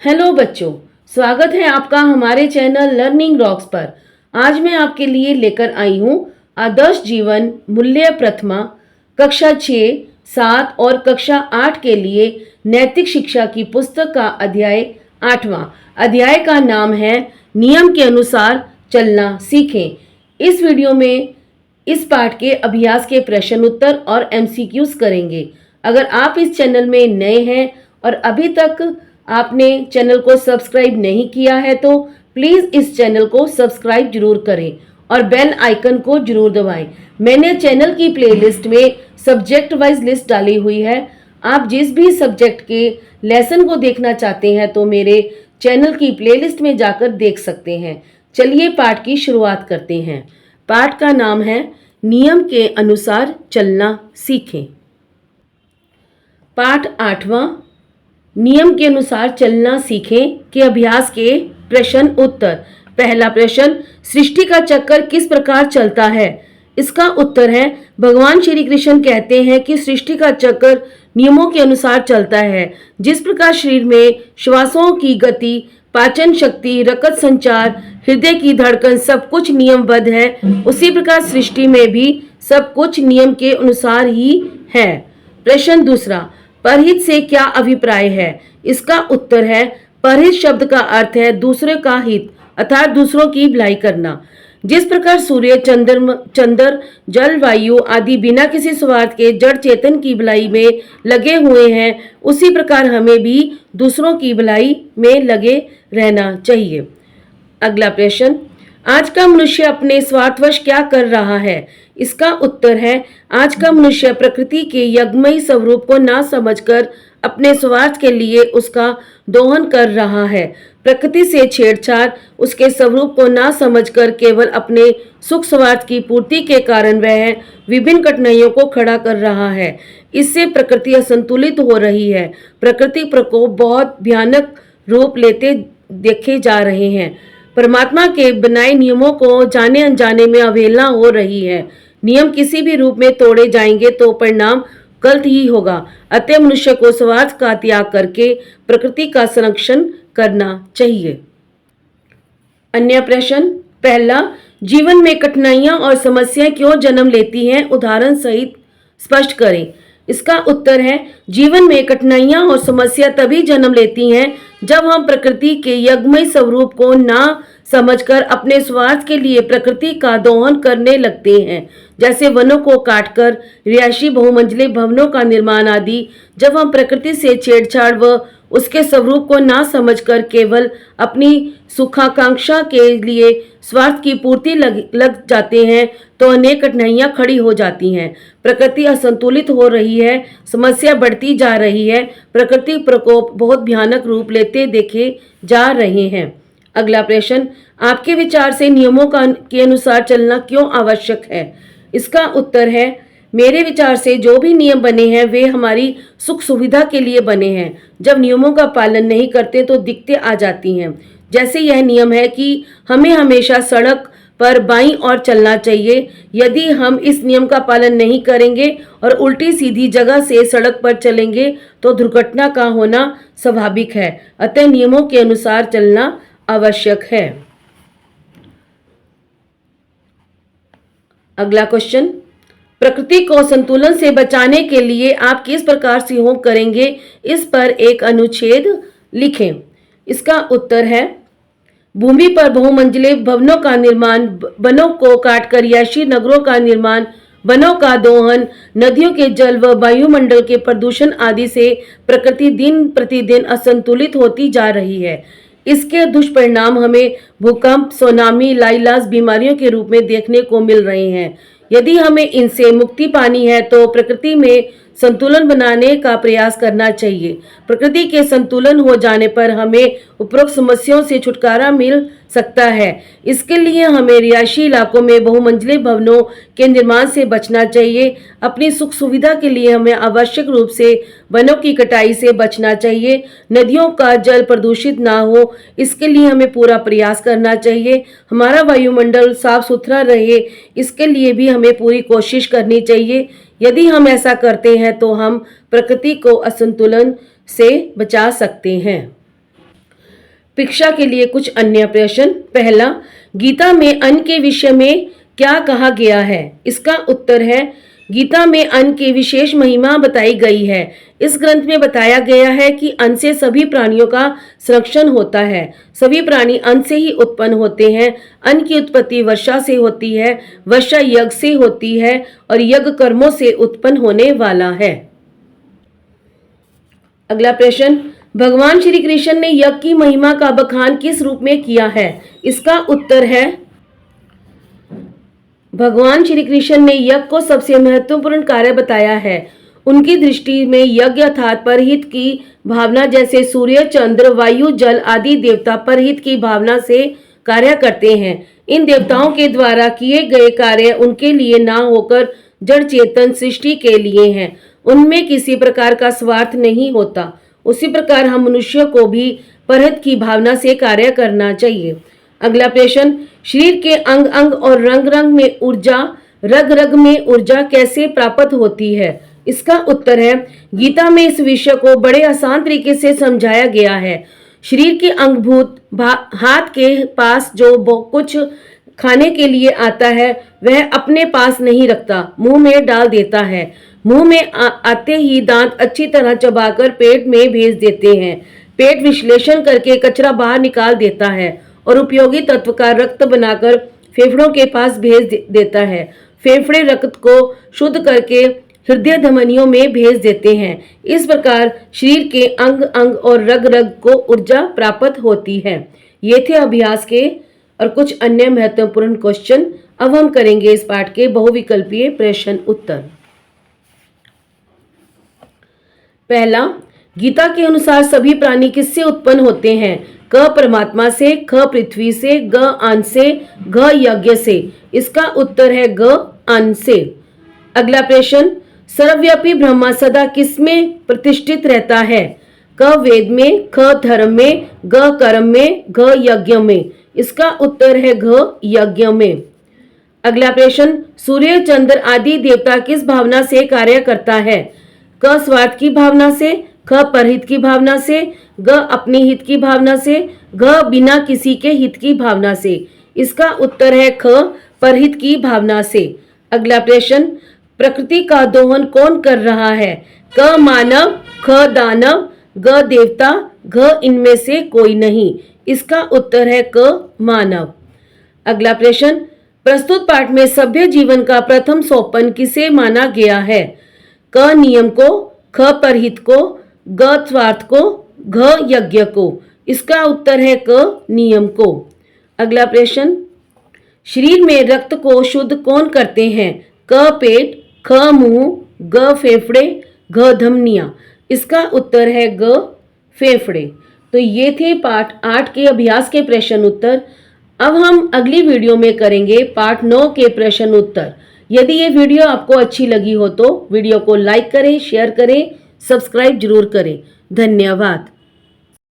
Hello बच्चों, स्वागत है आपका हमारे चैनल लर्निंग रॉक्स पर। आज मैं आपके लिए लेकर आई हूँ आदर्श जीवन मूल्य प्रथमा कक्षा 6, 7 और कक्षा 8 के लिए नैतिक शिक्षा की पुस्तक का अध्याय 8वां। अध्याय का नाम है नियम के अनुसार चलना सीखें। इस वीडियो में इस पाठ के अभ्यास के प्रश्न उत्तर और एमसीक्यूज करेंगे। अगर आप इस चैनल में नए हैं और अभी तक आपने चैनल को सब्सक्राइब नहीं किया है तो प्लीज़ इस चैनल को सब्सक्राइब जरूर करें और बेल आइकन को जरूर दबाएं। मैंने चैनल की प्लेलिस्ट में सब्जेक्ट वाइज लिस्ट डाली हुई है। आप जिस भी सब्जेक्ट के लेसन को देखना चाहते हैं तो मेरे चैनल की प्लेलिस्ट में जाकर देख सकते हैं। चलिए पाठ की शुरुआत करते हैं। पाठ का नाम है नियम के अनुसार चलना सीखें। पाठ 8वां नियम के अनुसार चलना सीखें के अभ्यास के प्रश्न उत्तर। पहला प्रश्न, सृष्टि का चक्कर किस प्रकार चलता है? इसका उत्तर है भगवान श्री कृष्ण कहते हैं कि सृष्टि का चक्कर नियमों के अनुसार चलता है। जिस प्रकार शरीर में श्वासों की गति, पाचन शक्ति, रक्त संचार, हृदय की धड़कन सब कुछ नियमबद्ध है, उसी प्रकार सृष्टि में भी सब कुछ नियम के अनुसार ही है। प्रश्न दूसरा, परहित से क्या अभिप्राय है? इसका उत्तर है परहित शब्द का अर्थ है दूसरे का हित अर्थात दूसरों की भलाई करना। जिस प्रकार सूर्य, चंद्र, जल, वायु आदि बिना किसी स्वार्थ के जड़ चेतन की भलाई में लगे हुए हैं, उसी प्रकार हमें भी दूसरों की भलाई में लगे रहना चाहिए। अगला प्रश्न, आज का मनुष्य अपने स्वार्थवश क्या कर रहा है? इसका उत्तर है आज का मनुष्य प्रकृति के यज्ञमयी स्वरूप को ना समझकर अपने स्वार्थ के लिए उसका दोहन कर रहा है। प्रकृति से छेड़छाड़, उसके स्वरूप को ना समझकर केवल अपने सुख स्वार्थ की पूर्ति के कारण वह विभिन्न कठिनाइयों को खड़ा कर रहा है। इससे प्रकृति असंतुलित हो रही है। प्रकृति प्रकोप बहुत भयानक रूप लेते देखे जा रहे हैं। परमात्मा के बनाए नियमों को जाने अनजाने में अवहेलना हो रही है। नियम किसी भी रूप में तोड़े जाएंगे तो परिणाम गलत ही होगा। अतः मनुष्य को स्वार्थ का त्याग करके प्रकृति का संरक्षण करना चाहिए। अन्य प्रश्न, पहला, जीवन में कठिनाइयां और समस्याएं क्यों जन्म लेती हैं? उदाहरण सहित स्पष्ट करें। इसका उत्तर है जीवन में कठिनाइयां और समस्या तभी जन्म लेती हैं जब हम प्रकृति के यज्ञमय स्वरूप को ना समझकर अपने स्वार्थ के लिए प्रकृति का दोहन करने लगते हैं, जैसे वनों को काटकर रिहायशी बहुमंजिले भवनों का निर्माण आदि। जब हम प्रकृति से छेड़छाड़ व उसके स्वरूप को ना समझकर केवल अपनी सुखाकांक्षा के लिए स्वार्थ की पूर्ति लग जाते हैं तो अनेक कठिनाइयां खड़ी हो जाती हैं। प्रकृति असंतुलित हो रही है, समस्या बढ़ती जा रही है, प्रकृति प्रकोप बहुत भयानक रूप लेते देखे जा रहे हैं। अगला प्रश्न, आपके विचार से नियमों के अनुसार चलना क्यों आवश्यक है? इसका उत्तर है मेरे विचार से जो भी नियम बने हैं वे हमारी सुख सुविधा के लिए बने हैं। जब नियमों का पालन नहीं करते तो दिक्कतें आ जाती हैं। जैसे यह नियम है कि हमें हमेशा सड़क पर बाईं ओर चलना चाहिए। यदि हम इस नियम का पालन नहीं करेंगे और उल्टी सीधी जगह से सड़क पर चलेंगे तो दुर्घटना का होना स्वाभाविक है। अतः नियमों के अनुसार चलना आवश्यक है। अगला क्वेश्चन, प्रकृति को संतुलन से बचाने के लिए आप किस प्रकार सहयोग करेंगे? इस पर एक अनुच्छेद लिखें। इसका उत्तर है भूमि पर बहुमंजिले भवनों का निर्माण, वनों को काटकर रिहायशी नगरों का निर्माण, वनों का दोहन, नदियों के जल व वायुमंडल के प्रदूषण आदि से प्रकृति दिन प्रतिदिन असंतुलित होती जा रही है। इसके दुष्परिणाम हमें भूकंप, सुनामी, लाइलाज बीमारियों के रूप में देखने को मिल रहे हैं। यदि हमें इनसे मुक्ति पानी है तो प्रकृति में संतुलन बनाने का प्रयास करना चाहिए। प्रकृति के संतुलन हो जाने पर हमें उपरोक्त समस्याओं से छुटकारा मिल सकता है। इसके लिए हमें रिहायशी इलाकों में बहुमंजिले भवनों के निर्माण से बचना चाहिए। अपनी सुख सुविधा के लिए हमें आवश्यक रूप से वनों की कटाई से बचना चाहिए। नदियों का जल प्रदूषित ना हो, इसके लिए हमें पूरा प्रयास करना चाहिए। हमारा वायुमंडल साफ सुथरा रहे, इसके लिए भी हमें पूरी कोशिश करनी चाहिए। यदि हम ऐसा करते हैं तो हम प्रकृति को असंतुलन से बचा सकते हैं। शिक्षा के लिए कुछ अन्य प्रश्न। पहला, गीता में अन्न के विषय में क्या कहा गया है? इसका उत्तर है, गीता में अन्न की विशेष महिमा बताई गई है। इस ग्रंथ में बताया गया है कि अन्न से सभी प्राणियों का संरक्षण होता है। सभी प्राणी अन्न से ही उत्पन्न होते हैं। अन्न की उत्पत्ति वर्षा से होती है, वर्षा यज्ञ से होती है और यज्ञ कर्मों से उत्पन्न होने वाला है। अगला प्रश्न, भगवान श्री कृष्ण ने यज्ञ की महिमा का बखान किस रूप में किया है? इसका उत्तर है, भगवान श्री कृष्ण ने यज्ञ को सबसे महत्वपूर्ण कार्य बताया है। उनकी दृष्टि में यज्ञ अर्थात परहित की भावना, जैसे सूर्य, चंद्र, वायु, जल आदि देवता परहित की भावना से कार्य करते हैं। इन देवताओं के द्वारा किए गए कार्य उनके लिए ना होकर जड़ चेतन सृष्टि के लिए हैं। उनमें किसी प्रकार का स्वार्थ नहीं होता। उसी प्रकार हम मनुष्य को भी परहित की भावना से कार्य करना चाहिए। अगला प्रश्न, शरीर के अंग अंग और रंग रंग में ऊर्जा, रग रग में ऊर्जा कैसे प्राप्त होती है? इसका उत्तर है, गीता में इस विषय को बड़े आसान तरीके से समझाया गया है। शरीर के अंगभूत हाथ के पास जो कुछ खाने के लिए आता है वह अपने पास नहीं रखता, मुंह में डाल देता है। मुंह में आते ही दांत अच्छी तरह चबाकर पेट में भेज देते हैं। पेट विश्लेषण करके कचरा बाहर निकाल देता है और उपयोगी तत्व का रक्त बनाकर फेफड़ों के पास भेज देता है। फेफड़े रक्त को शुद्ध करके हृदय धमनियों में भेज देते हैं। इस प्रकार शरीर के अंग अंग और रग रग को ऊर्जा प्राप्त होती है। ये थे अभ्यास के और कुछ अन्य महत्वपूर्ण क्वेश्चन। अब हम करेंगे इस पाठ के बहुविकल्पीय प्रश्न उत्तर। पहला, गीता के अनुसार सभी प्राणी किससे उत्पन्न होते हैं? क परमात्मा से, ख पृथ्वी से, ग अन्न से, घ यज्ञ से। इसका उत्तर है ग अन्न से। अगला प्रश्न, सर्वव्यापी ब्रह्मा सदा किसमें प्रतिष्ठित रहता है? क वेद में, ख धर्म में, ग कर्म में, घ यज्ञ में। इसका उत्तर है घ यज्ञ में। अगला प्रश्न, सूर्य, चंद्र आदि देवता किस भावना से कार्य करता है? क स्वार्थ की भावना से, ख परहित की भावना से, ग अपने हित की भावना से, घ बिना किसी के हित की भावना से। इसका उत्तर है ख परहित की भावना से। अगला प्रश्न, प्रकृति का दोहन कौन कर रहा है? क मानव, ख दानव, ग देवता, घ इनमें से कोई नहीं। इसका उत्तर है क मानव। अगला प्रश्न, प्रस्तुत पाठ में सभ्य जीवन का प्रथम सोपान किसे माना गया है? क नियम को, ख परहित को, ग स्वार्थ को, घ यज्ञ को। इसका उत्तर है क नियम को। अगला प्रश्न, शरीर में रक्त को शुद्ध कौन करते हैं? क पेट, ख मुंह, ग फेफड़े, घ धमनियां। इसका उत्तर है ग फेफड़े। तो ये थे पाठ 8 के अभ्यास के प्रश्न उत्तर। अब हम अगली वीडियो में करेंगे पाठ 9 के प्रश्न उत्तर। यदि ये वीडियो आपको अच्छी लगी हो तो वीडियो को लाइक करें, शेयर करें, सब्सक्राइब जरूर करें। धन्यवाद।